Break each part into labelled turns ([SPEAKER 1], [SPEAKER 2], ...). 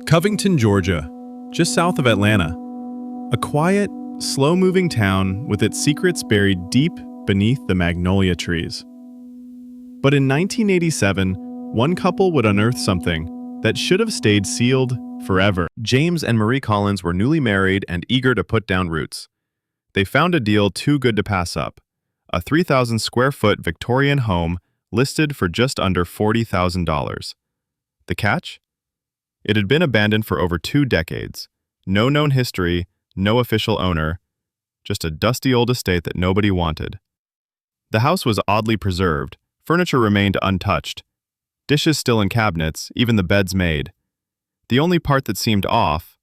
[SPEAKER 1] Covington, Georgia, just south of Atlanta. A quiet, slow-moving town with its secrets buried deep beneath the magnolia trees. But in 1987, one couple would unearth something that should have stayed sealed forever. James and Marie Collins were newly married and eager to put down roots. They found a deal too good to pass up. A 3,000 square foot Victorian home listed for just under $40,000. The catch? It had been abandoned for over 2 decades. No known history, no official owner, just a dusty old estate that nobody wanted. The house was oddly preserved. Furniture remained untouched. Dishes still in cabinets, even the beds made. The only part that seemed off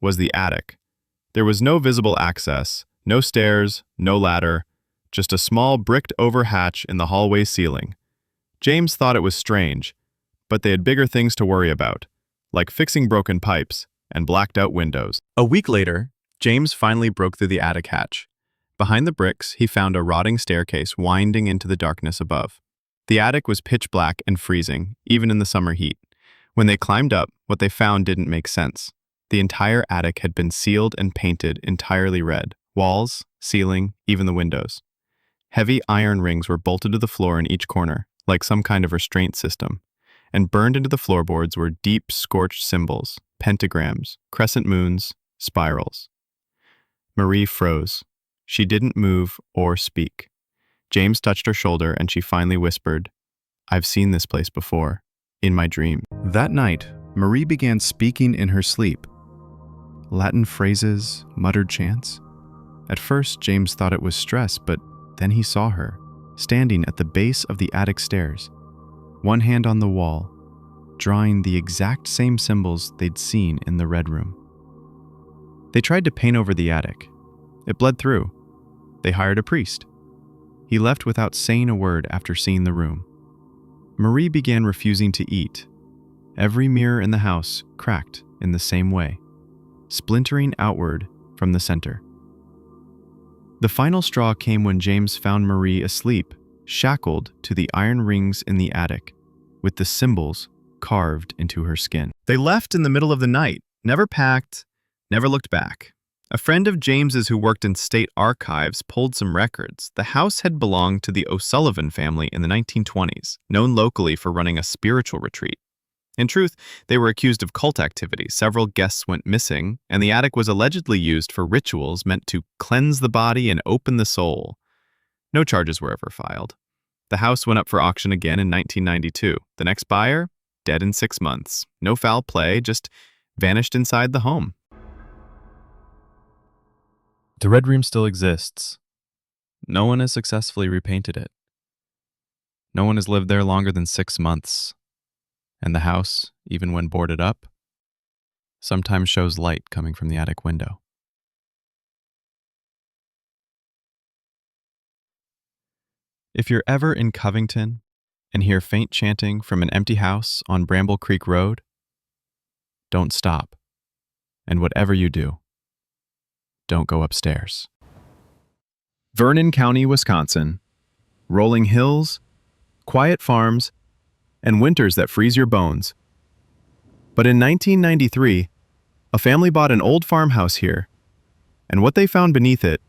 [SPEAKER 1] was the attic. There was no visible access, no stairs, no ladder, just a small bricked-over hatch in the hallway ceiling. James thought it was strange, but they had bigger things to worry about, like fixing broken pipes and blacked-out windows. A week later, James finally broke through the attic hatch. Behind the bricks, he found a rotting staircase winding into the darkness above. The attic was pitch black and freezing, even in the summer heat. When they climbed up, what they found didn't make sense. The entire attic had been sealed and painted entirely red. Walls, ceiling, even the windows. Heavy iron rings were bolted to the floor in each corner, like some kind of restraint system. And burned into the floorboards were deep, scorched symbols, pentagrams, crescent moons, spirals. Marie froze. She didn't move or speak. James touched her shoulder and she finally whispered, "I've seen this place before, in my dream." That night, Marie began speaking in her sleep. Latin phrases, muttered chants. At first, James thought it was stress, but then he saw her, standing at the base of the attic stairs, one hand on the wall, drawing the exact same symbols they'd seen in the red room. They tried to paint over the attic. It bled through. They hired a priest. He left without saying a word after seeing the room. Marie began refusing to eat. Every mirror in the house cracked in the same way, splintering outward from the center. The final straw came when James found Marie asleep, shackled to the iron rings in the attic, with the symbols carved into her skin. They left in the middle of the night, never packed, never looked back. A friend of James's who worked in state archives pulled some records. The house had belonged to the O'Sullivan family in the 1920s, known locally for running a spiritual retreat. In truth, they were accused of cult activity. Several guests went missing, and the attic was allegedly used for rituals meant to cleanse the body and open the soul. No charges were ever filed. The house went up for auction again in 1992. The next buyer, dead in 6 months. No foul play, just vanished inside the home. The Red Room still exists. No one has successfully repainted it. No one has lived there longer than 6 months. And the house, even when boarded up, sometimes shows light coming from the attic window. If you're ever in Covington and hear faint chanting from an empty house on Bramble Creek Road, don't stop. And whatever you do, don't go upstairs. Vernon County, Wisconsin. Rolling hills, quiet farms, and winters that freeze your bones. But in 1993, a family bought an old farmhouse here, and what they found beneath it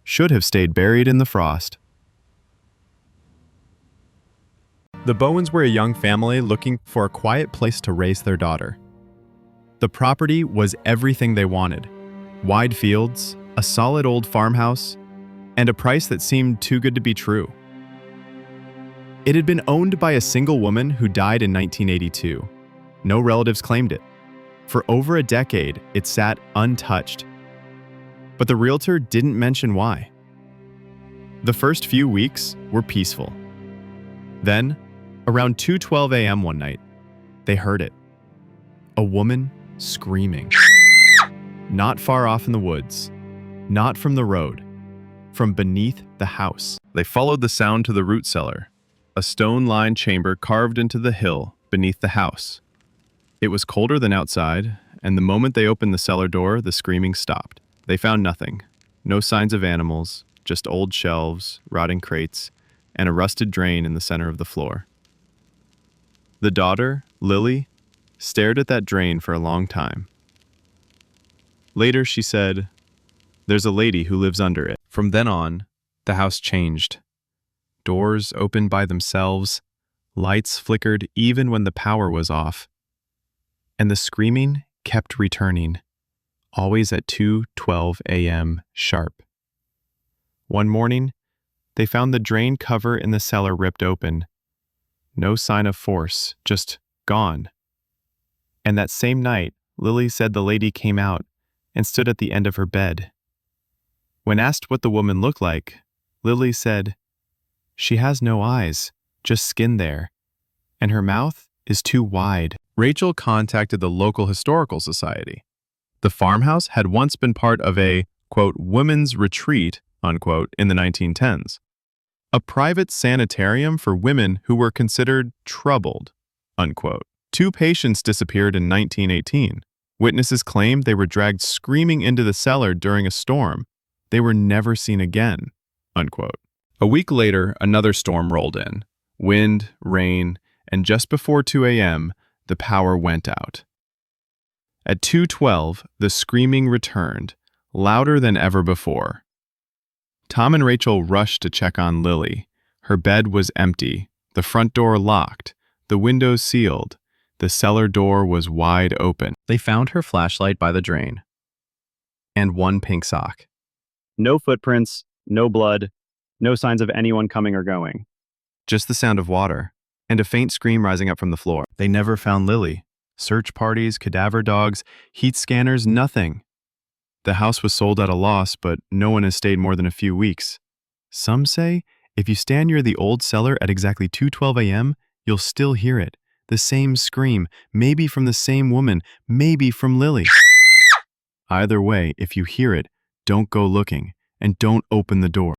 [SPEAKER 1] should have stayed buried in the frost. The Bowens were a young family looking for a quiet place to raise their daughter. The property was everything they wanted. Wide fields, a solid old farmhouse, and a price that seemed too good to be true. It had been owned by a single woman who died in 1982. No relatives claimed it. For over a decade, it sat untouched. But the realtor didn't mention why. The first few weeks were peaceful. Then, around 2:12 a.m. one night, they heard it. A woman screaming. Not far off in the woods, not from the road, from beneath the house. They followed the sound to the root cellar, a stone-lined chamber carved into the hill beneath the house. It was colder than outside, and the moment they opened the cellar door, the screaming stopped. They found nothing. No signs of animals, just old shelves, rotting crates, and a rusted drain in the center of the floor. The daughter, Lily, stared at that drain for a long time. Later, she said, "There's a lady who lives under it." From then on, the house changed. Doors opened by themselves, lights flickered even when the power was off, and the screaming kept returning, always at 2:12 a.m. sharp. One morning, they found the drain cover in the cellar ripped open. No sign of force, just gone. And that same night, Lily said the lady came out and stood at the end of her bed. When asked what the woman looked like, Lily said, "She has no eyes, just skin there, and her mouth is too wide." Rachel contacted the local historical society. The farmhouse had once been part of a, quote, women's retreat, unquote, in the 1910s. A private sanitarium for women who were considered troubled, unquote. 2 patients disappeared in 1918. Witnesses claimed they were dragged screaming into the cellar during a storm. They were never seen again, unquote. A week later, another storm rolled in. Wind, rain, and just before 2 a.m., the power went out. At 2:12, the screaming returned, louder than ever before. Tom and Rachel rushed to check on Lily. Her bed was empty, the front door locked, the windows sealed, the cellar door was wide open. They found her flashlight by the drain. And one pink sock.
[SPEAKER 2] No footprints, no blood, no signs of anyone coming or going.
[SPEAKER 1] Just the sound of water, and a faint scream rising up from the floor. They never found Lily. Search parties, cadaver dogs, heat scanners, nothing. The house was sold at a loss, but no one has stayed more than a few weeks. Some say if you stand near the old cellar at exactly 2:12 a.m., you'll still hear it. The same scream, maybe from the same woman, maybe from Lily. Either way, if you hear it, don't go looking, and don't open the door.